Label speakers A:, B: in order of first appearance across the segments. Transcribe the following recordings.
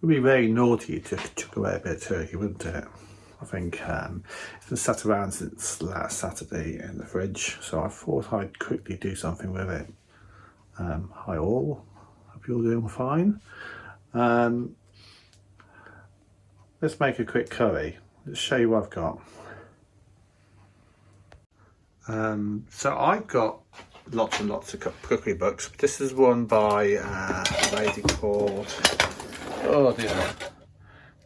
A: would be very naughty to chuck away a bit of turkey, wouldn't it? I think it's been sat around since last Saturday in the fridge, so I thought I'd quickly do something with it. Hi all, hope you're doing fine. Let's make a quick curry. Let's show you what I've got. So I've got lots and lots of cookery books. This is one by a lady called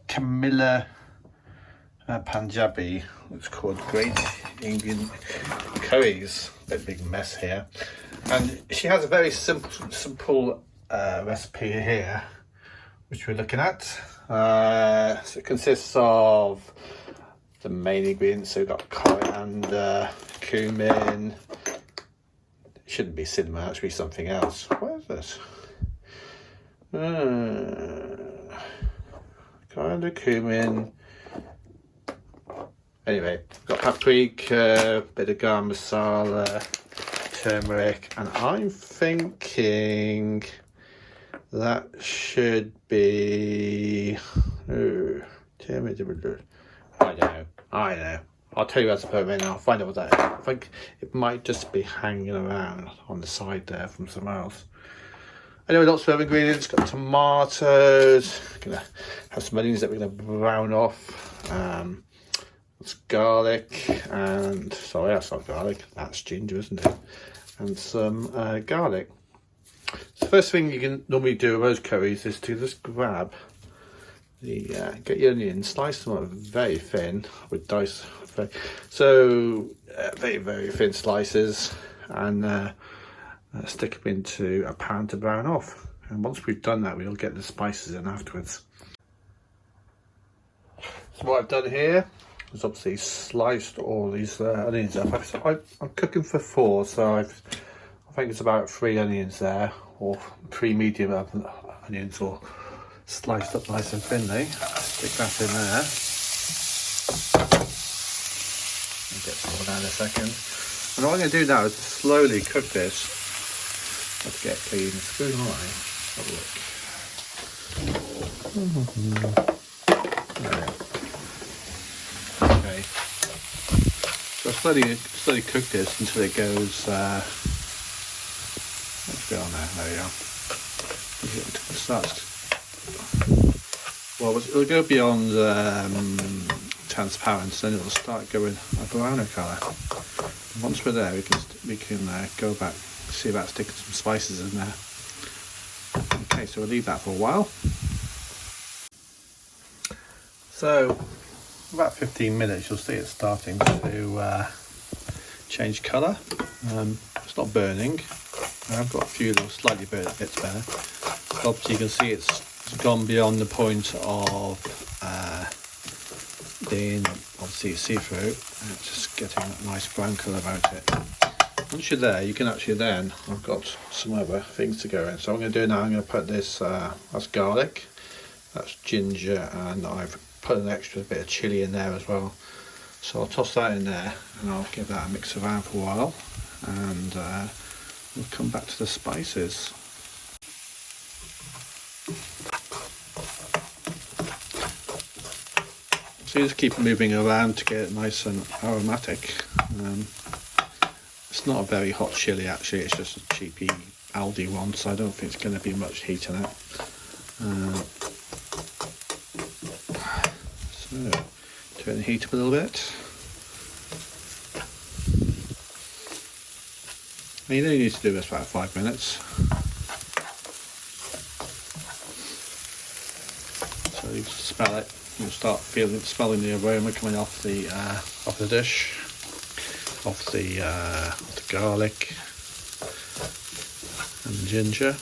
A: Camellia Panjabi. It's called Great Indian Curries. A big mess here, and she has a very simple recipe here, which we're looking at. So it consists of the main ingredients. So we've got coriander, cumin. It shouldn't be cinnamon, it should be something else. What is this? Coriander, cumin. Anyway, we've got paprika, bit of garam masala, turmeric, and I'm thinking that should be. I know. I'll tell you how to put them in. I'll find out what that is. I think it might just be hanging around on the side there from somewhere else. Anyway, lots of other ingredients. Got tomatoes. Gonna have some onions that we're gonna brown off. It's garlic and sorry, that's not garlic. That's ginger, isn't it? And some garlic. So the first thing you can normally do with those curries is to just grab the get your onions, slice them up very thin with dice. Very, very thin slices, and stick them into a pan to brown off. And once we've done that, we'll get the spices in afterwards. So what I've done here is obviously sliced all these onions up. I'm cooking for 4, so I think it's about 3 onions there, or 3 medium onions, or sliced up nice and thinly. Stick that in there. I'll get some more down in a second. And what I'm going to do now is slowly cook this. Let's get clean. Spoon away. Have a look. Okay. So slowly cook this until it goes. Let's go on there. There we go. It starts. Well, it'll go beyond transparent, then it'll start going a browner colour. Once we're there, we can go back, see about sticking some spices in there. Okay, so we'll leave that for a while. So about 15 minutes, you'll see it starting to change colour. It's not burning. I've got a few little slightly burnt bits there. Obviously, you can see it's gone beyond the point of being obviously see-through, and it's just getting that nice brown colour about it. Once you're there, you can actually then, I've got some other things to go in. So what I'm going to do now, I'm going to put this, that's garlic, that's ginger, and I've put an extra bit of chilli in there as well. So I'll toss that in there, and I'll give that a mix around for a while, and we'll come back to the spices. So you just keep moving around to get it nice and aromatic. It's not a very hot chilli actually, it's just a cheapy Aldi one, so I don't think it's going to be much heat in it. So turn the heat up a little bit. And you only need to do this for about 5 minutes. So you just smell it. You'll start smelling the aroma coming off the dish, off the garlic and ginger.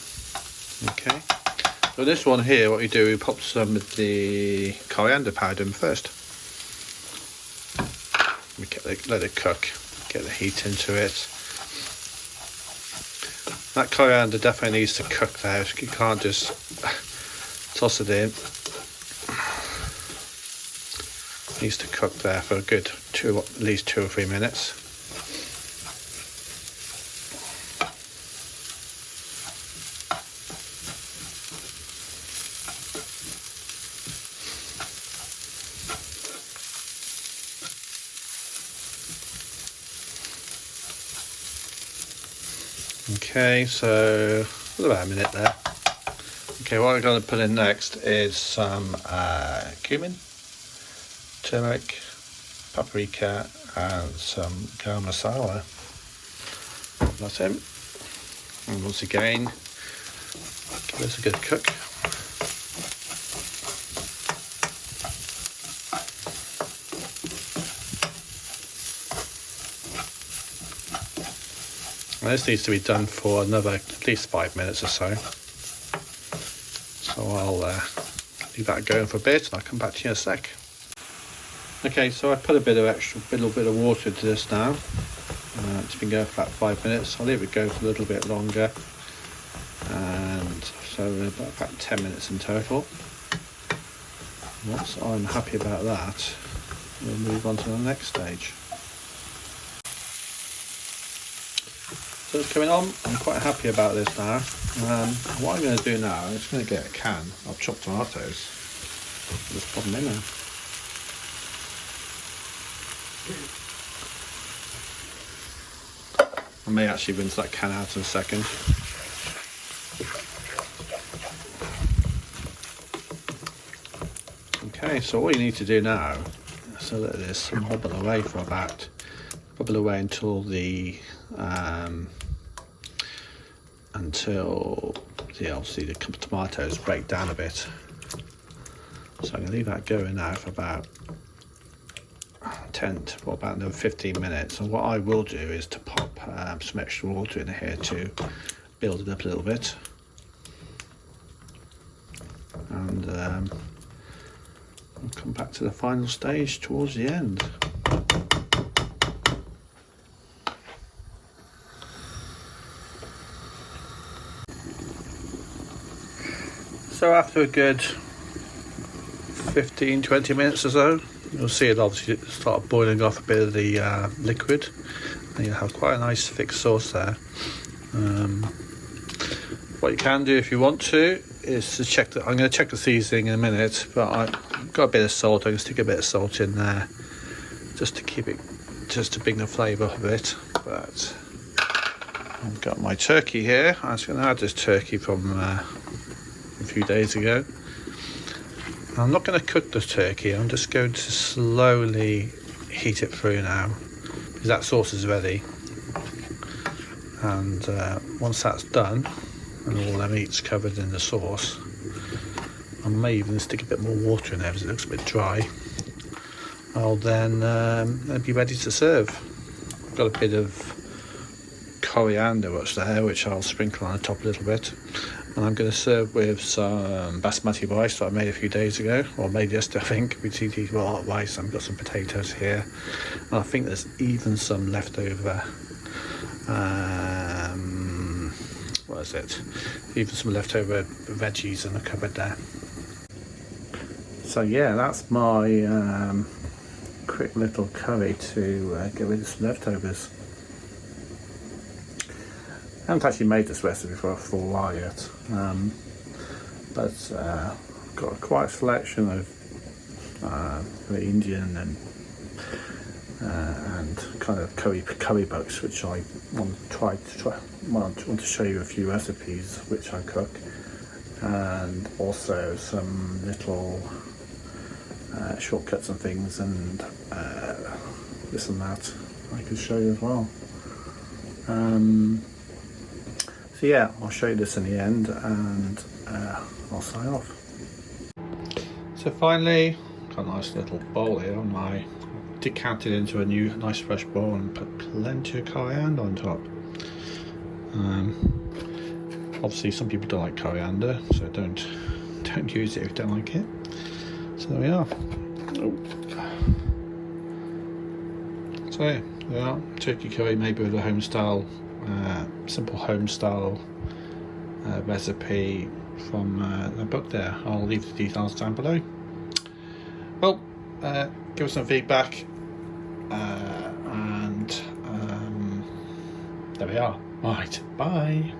A: Okay. So this one here, what you do, you pop some of the coriander powder in first. Let it cook, get the heat into it. That coriander definitely needs to cook there. You can't just toss it in. It needs to cook there for a good at least 2 or 3 minutes. Okay, so about a minute there. Okay, what I'm going to put in next is some cumin, turmeric, paprika, and some garam masala. That's it. And once again, give this a good cook. And this needs to be done for another at least 5 minutes or so. So I'll leave that going for a bit, and I'll come back to you in a sec. Okay, so I put a little bit of water into this now. It's been going for about 5 minutes. I'll leave it go for a little bit longer, and so about 10 minutes in total. Once I'm happy about that, we'll move on to the next stage. So it's coming on. I'm quite happy about this now. What I'm going to do now, I'm just going to get a can of chopped tomatoes. Just pop them in there. I may actually rinse that can out in a second. Okay, so all you need to do now is let this bubble away until the obviously the tomatoes break down a bit. So I'm going to leave that going now for about about another 15 minutes. And what I will do is to pop some extra water in here to build it up a little bit. And I'll come back to the final stage towards the end. So after a good 15-20 minutes or so, you'll see it obviously start boiling off a bit of the liquid, and you'll have quite a nice thick sauce there. What you can do if you want to is to check that. I'm going to check the seasoning in a minute, but I've got a bit of salt. I'm going to stick a bit of salt in there just to bring the flavour up a bit. But I've got my turkey here. I was going to add this turkey from a few days ago. I'm not going to cook the turkey. I'm just going to slowly heat it through now, because that sauce is ready. And once that's done and all the meat's covered in the sauce, I may even stick a bit more water in there because it looks a bit dry. I'll then be ready to serve. I've got a bit of coriander which I'll sprinkle on the top a little bit. And I'm going to serve with some basmati rice that I made a few days ago, or made yesterday, I think. We eat rice. I've got some potatoes here, and I think there's even some leftover. Even some leftover veggies in the cupboard there. So yeah, that's my quick little curry to get rid of some leftovers. I haven't actually made this recipe for a full while yet, but got quite a selection of Indian and kind of curry books, which I want to show you a few recipes which I cook, and also some little shortcuts and things, and this and that I could show you as well. So yeah, I'll show you this in the end, and I'll sign off. So finally, got a nice little bowl here, and I decanted into a new nice fresh bowl and put plenty of coriander on top. Obviously some people don't like coriander, so don't use it if you don't like it. So there we are. So yeah, there we are. Turkey curry made with a homestyle, simple homestyle recipe from the book there. I'll leave the details down below. Well, give us some feedback, and there we are. Right, bye.